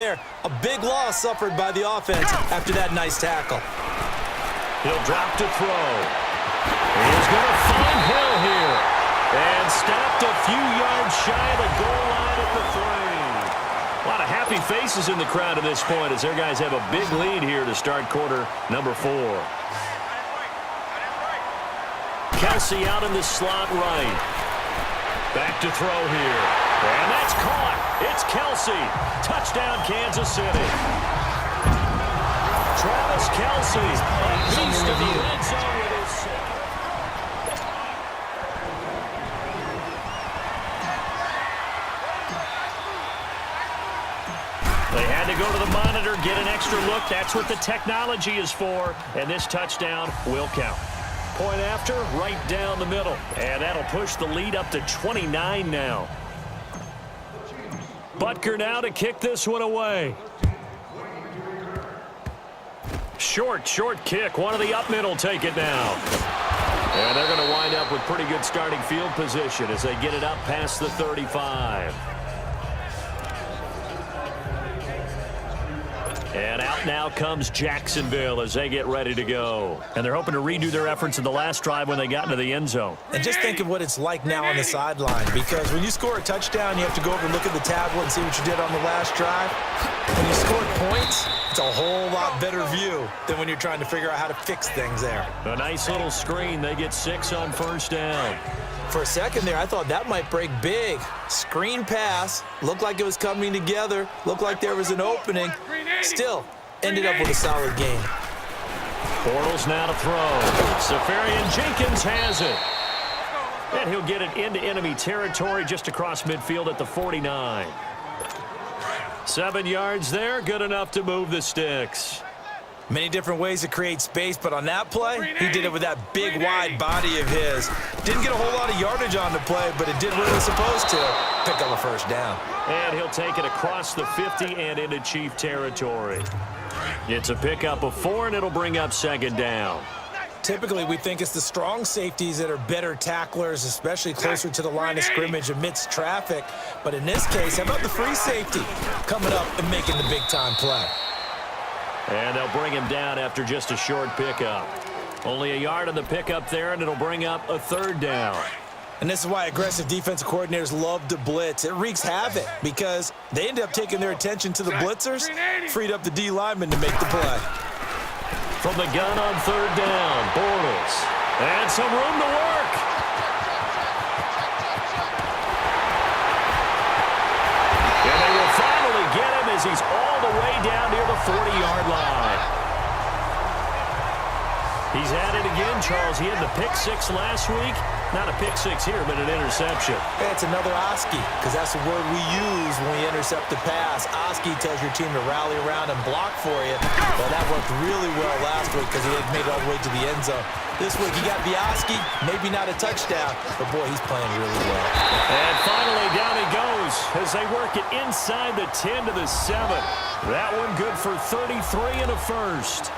There, a big loss suffered by the offense after that nice tackle. He'll drop to throw. He's going to find Hill here. And stopped a few yards shy of the goal line at the 3. A lot of happy faces in the crowd at this point as their guys have a big lead here to start quarter number 4. Kelsey out in the slot right. Back to throw here. And that's caught. It's Kelsey. Touchdown, Kansas City. Travis Kelsey, a beast of the red zone with his second. They had to go to the monitor, get an extra look. That's what the technology is for. And this touchdown will count. Point after, right down the middle. And that'll push the lead up to 29 now. Butker now to kick this one away. Short kick. One of the up middle take it now. And they're going to wind up with pretty good starting field position as they get it up past the 35. And out now comes Jacksonville as they get ready to go. And they're hoping to redo their efforts in the last drive when they got into the end zone. And just think of what it's like now on the sideline, because when you score a touchdown, you have to go over and look at the tablet and see what you did on the last drive. When you score points, it's a whole lot better view than when you're trying to figure out how to fix things there. A nice little screen. They get 6 on first down. For a second there, I thought that might break big. Screen pass, looked like it was coming together, looked like there was an opening. Still, ended up with a solid game. Bortles now to throw. Safarian Jenkins has it. And he'll get it into enemy territory just across midfield at the 49. 7 yards there, good enough to move the sticks. Many different ways to create space, but on that play, he did it with that big, wide body of his. Didn't get a whole lot of yardage on the play, but it did what it was supposed to. Picked up a first down. And he'll take it across the 50 and into Chief territory. It's a pickup of 4, and it'll bring up second down. Typically, we think it's the strong safeties that are better tacklers, especially closer to the line of scrimmage amidst traffic. But in this case, how about the free safety coming up and making the big-time play? And they'll bring him down after just a short pickup. Only a yard on the pickup there, and it'll bring up a third down. And this is why aggressive defensive coordinators love to blitz. It wreaks havoc because they end up taking their attention to the blitzers, freed up the D lineman to make the play. From the gun on third down, Bortles. And some room to work. And they will finally get him as he's all the way down near the 40-yard line. He's at it again, Charles. He had the pick 6 last week. Not a pick 6 here, but an interception. Hey, it's another Oski, because that's the word we use when we intercept the pass. Oski tells your team to rally around and block for you. Well, that worked really well last week because he had made it all the way to the end zone. This week, he got the Oski, maybe not a touchdown, but boy, he's playing really well. And finally, down he goes as they work it inside the 10 to the 7. That one good for 33 and a first.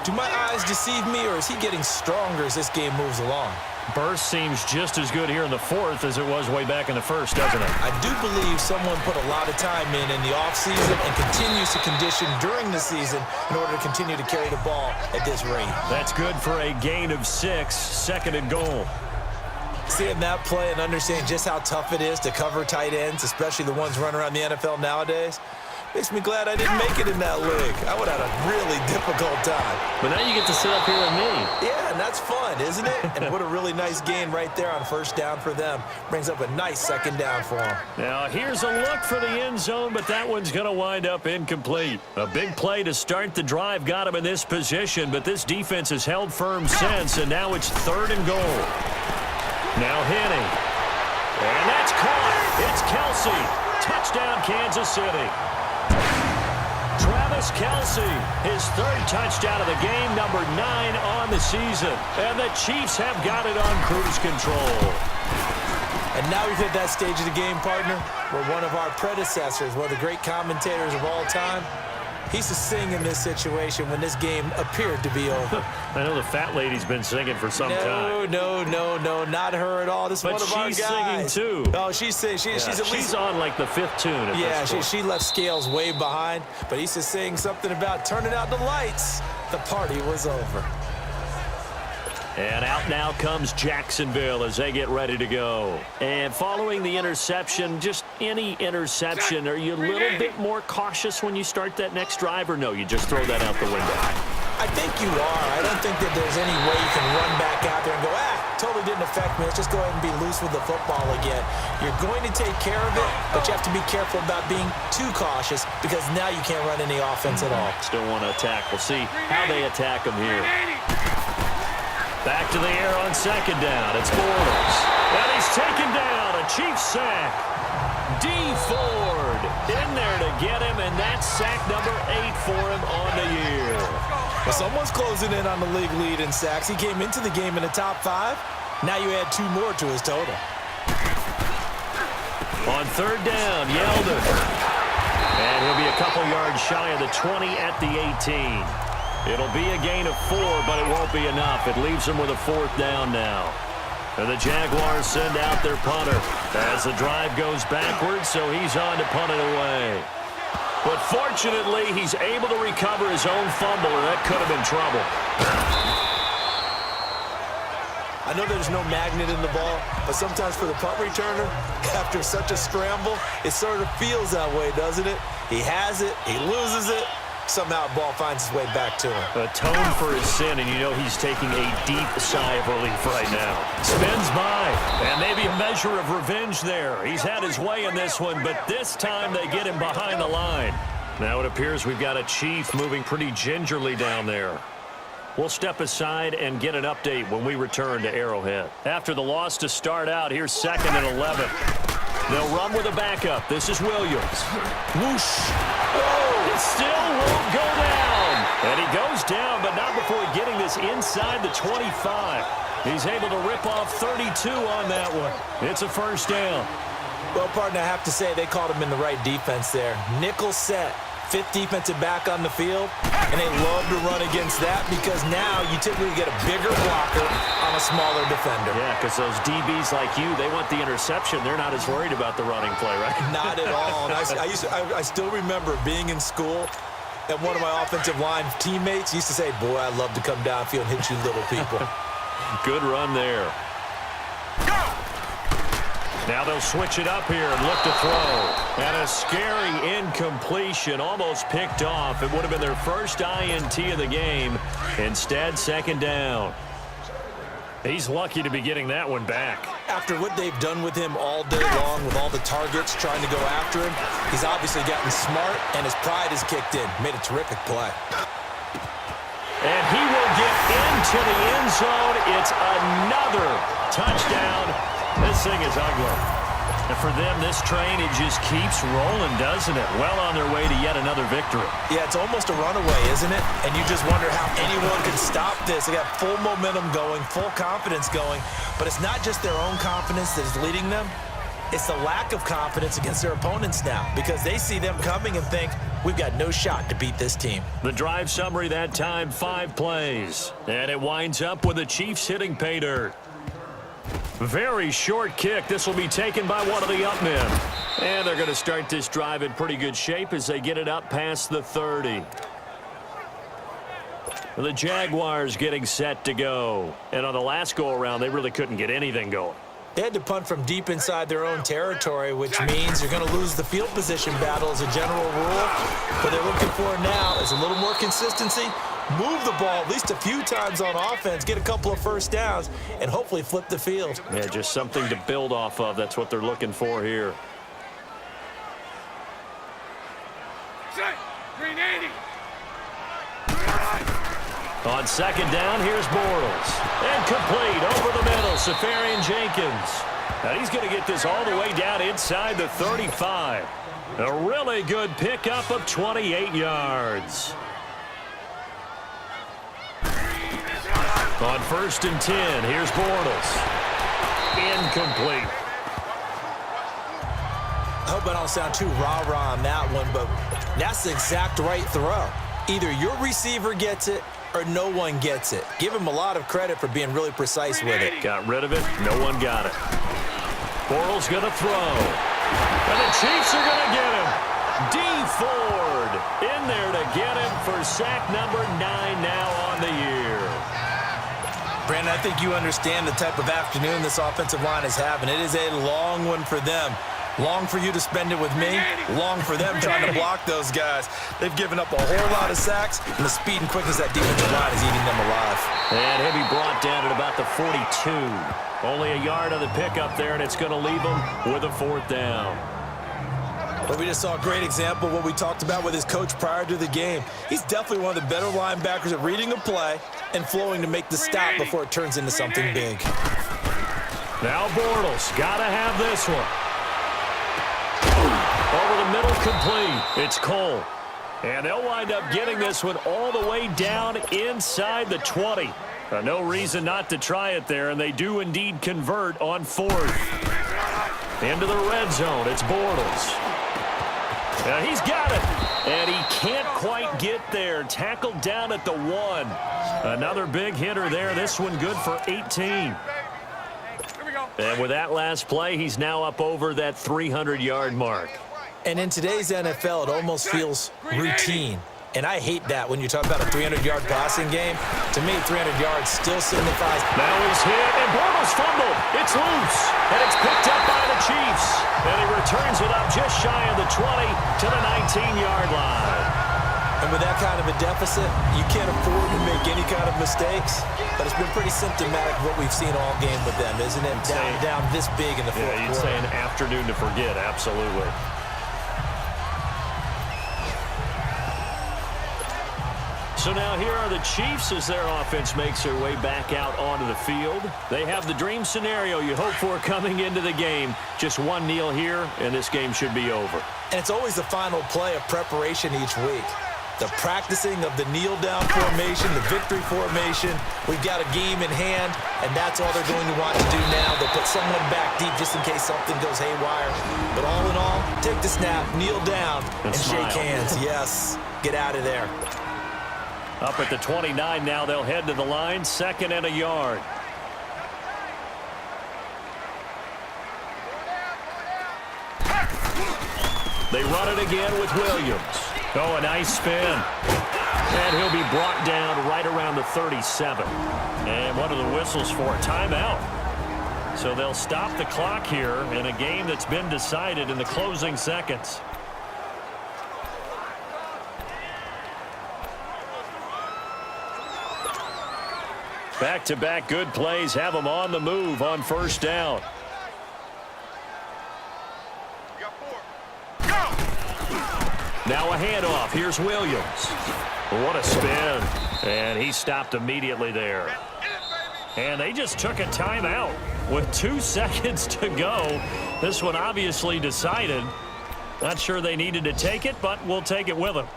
Do my eyes deceive me, or is he getting stronger as this game moves along? Burst seems just as good here in the 4th as it was way back in the 1st, doesn't it? I do believe someone put a lot of time in the offseason and continues to condition during the season in order to continue to carry the ball at this rate. That's good for a gain of 6, second and goal. Seeing that play and understanding just how tough it is to cover tight ends, especially the ones running around the NFL nowadays, makes me glad I didn't make it in that league. I would have had a really difficult time. But now you get to sit up here with me. Yeah, and that's fun, isn't it? And what a really nice gain right there on first down for them. Brings up a nice second down for them. Now here's a look for the end zone, but that one's going to wind up incomplete. A big play to start the drive got him in this position, but this defense has held firm since, and now it's 3rd and goal. Now Henning. And that's caught. It's Kelsey. Touchdown, Kansas City. Travis Kelsey, his 3rd touchdown of the game, number 9 on the season. And the Chiefs have got it on cruise control. And now we've hit that stage of the game, partner, where one of our predecessors, one of the great commentators of all time, He used to sing in this situation when this game appeared to be over. I know the fat lady's been singing for some time. No, not her at all. This is one of our guys. But she's singing, too. Oh, she's singing. She's on, like, the 5th tune at this point. She left Scales way behind, but he used to sing something about turning out the lights. The party was over. And out now comes Jacksonville as they get ready to go. And following the interception, just any interception, are you a little bit more cautious when you start that next drive, or no, you just throw that out the window? I think you are. I don't think that there's any way you can run back out there and go, totally didn't affect me. Let's just go ahead and be loose with the football again. You're going to take care of it, but you have to be careful about being too cautious because now you can't run any offense at all. Still want to attack. We'll see how they attack them here. Back to the air on second down. It's Bortles. And he's taken down. A Chiefs sack. D. Ford in there to get him, and that's sack number 8 for him on the year. Well, someone's closing in on the league lead in sacks. He came into the game in the top 5. Now you add 2 more to his total. On third down, Yeldon. And he'll be a couple yards shy of the 20 at the 18. It'll be a gain of 4, but it won't be enough. It leaves them with a 4th down now. And the Jaguars send out their punter as the drive goes backwards, so he's on to punt it away. But fortunately, he's able to recover his own fumble, and that could have been trouble. I know there's no magnet in the ball, but sometimes for the punt returner, after such a scramble, it sort of feels that way, doesn't it? He has it, he loses it. Somehow the ball finds its way back to him. Atone for his sin, and you know he's taking a deep sigh of relief right now. Spins by, and maybe a measure of revenge there. He's had his way in this one, but this time they get him behind the line. Now it appears we've got a Chief moving pretty gingerly down there. We'll step aside and get an update when we return to Arrowhead. After the loss to start out, here's 2nd and 11. They'll run with a backup. This is Williams. Whoosh. Oh, it still won't go down. And he goes down, but not before getting this inside the 25. He's able to rip off 32 on that one. It's a 1st down. Well, partner, I have to say they called him in the right defense there. Nickel set. 5th defensive back on the field, and they love to run against that because now you typically get a bigger blocker on a smaller defender. Yeah, because those DBs like you, they want the interception. They're not as worried about the running play, right? Not at all. And I still remember being in school, and one of my offensive line teammates used to say, boy, I'd love to come downfield and hit you little people. Good run there. Now they'll switch it up here and look to throw. And a scary incompletion, almost picked off. It would have been their first INT of the game. Instead, 2nd down. He's lucky to be getting that one back. After what they've done with him all day long, with all the targets trying to go after him, he's obviously gotten smart, and his pride has kicked in. Made a terrific play. And he will get into the end zone. It's another touchdown. This thing is ugly. And for them, this train, it just keeps rolling, doesn't it? Well on their way to yet another victory. Yeah, it's almost a runaway, isn't it? And you just wonder how anyone can stop this. They got full momentum going, full confidence going. But it's not just their own confidence that is leading them. It's the lack of confidence against their opponents now because they see them coming and think, we've got no shot to beat this team. The drive summary that time, 5 plays. And it winds up with the Chiefs hitting pay dirt. Very short kick. This will be taken by one of the up men. And they're going to start this drive in pretty good shape as they get it up past the 30. The Jaguars getting set to go. And on the last go-around, they really couldn't get anything going. They had to punt from deep inside their own territory, which means you're going to lose the field position battle as a general rule. What they're looking for now is a little more consistency. Move the ball at least a few times on offense, get a couple of 1st downs, and hopefully flip the field. Yeah, just something to build off of. That's what they're looking for here. On 2nd down, here's Bortles. And complete over the middle, Safarian Jenkins. And he's going to get this all the way down inside the 35. A really good pickup of 28 yards. On 1st and 10, here's Bortles. Incomplete. I hope I don't sound too rah-rah on that one, but That's the exact right throw. Either your receiver gets it or no one gets it. Give him a lot of credit for being really precise with it. Got rid of it. No one got it. Bortles going to throw. And the Chiefs are going to get him. D. Ford in there to get him for sack number 9 now on the year. Brandon, I think you understand the type of afternoon this offensive line is having. It is a long one for them. Long for you to spend it with me. Long for them trying to block those guys. They've given up a whole lot of sacks, and the speed and quickness of that defensive line is eating them alive. And he'll be brought down at about the 42. Only a yard on the pickup there, and it's going to leave them with a 4th down. But we just saw a great example of what we talked about with his coach prior to the game. He's definitely one of the better linebackers at reading a play and flowing to make the stop before it turns into something big. Now Bortles, got to have this one. Over the middle, complete. It's Cole. And they'll wind up getting this one all the way down inside the 20. No reason not to try it there, and they do indeed convert on 4th. Into the red zone, it's Bortles. He's got it, and he can't quite get there. Tackled down at the 1. Another big hitter there. This one good for 18. And with that last play, he's now up over that 300-yard mark. And in today's NFL, it almost feels routine. And I hate that when you talk about a 300-yard passing game. To me, 300 yards still signifies. Now he's hit, and Bortles fumbled. It's loose, and it's picked up by the Chiefs. And he returns it up just shy of the 20 to the 19-yard line. And with that kind of a deficit, you can't afford to make any kind of mistakes. But it's been pretty symptomatic of what we've seen all game with them, isn't it? Down this big in the fourth quarter. Yeah, you'd say an afternoon to forget, absolutely. So now here are the Chiefs as their offense makes their way back out onto the field. They have the dream scenario you hope for coming into the game. Just one kneel here, and this game should be over. And it's always the final play of preparation each week. The practicing of the kneel-down formation, the victory formation. We've got a game in hand, and that's all they're going to want to do now. They'll put someone back deep just in case something goes haywire. But all in all, take the snap, kneel down, and shake hands. Yes, get out of there. Up at the 29 now, they'll head to the line, 2nd and a yard. They run it again with Williams. Oh, a nice spin. And he'll be brought down right around the 37. And one of the whistles for a timeout. So they'll stop the clock here in a game that's been decided in the closing seconds. Back-to-back good plays have them on the move on 1st down. Now a handoff. Here's Williams. What a spin. And he stopped immediately there. And they just took a timeout with 2 seconds to go. This one obviously decided. Not sure they needed to take it, but we'll take it with them.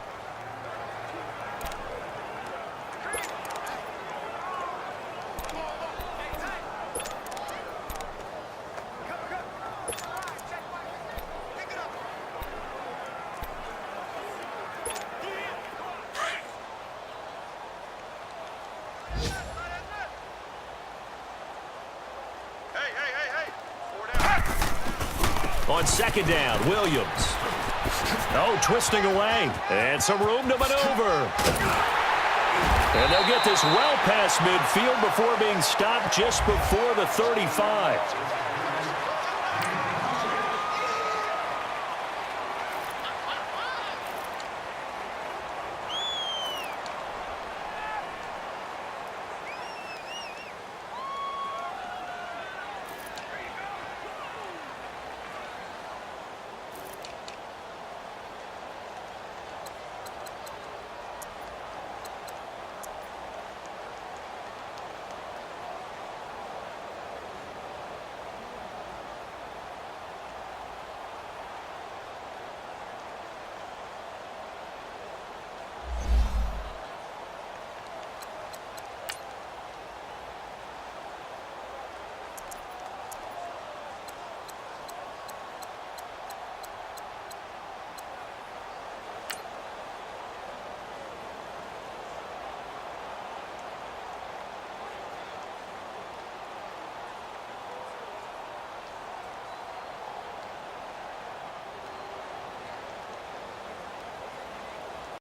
On 2nd down, Williams. Oh, twisting away. And some room to maneuver. And they'll get this well past midfield before being stopped just before the 35.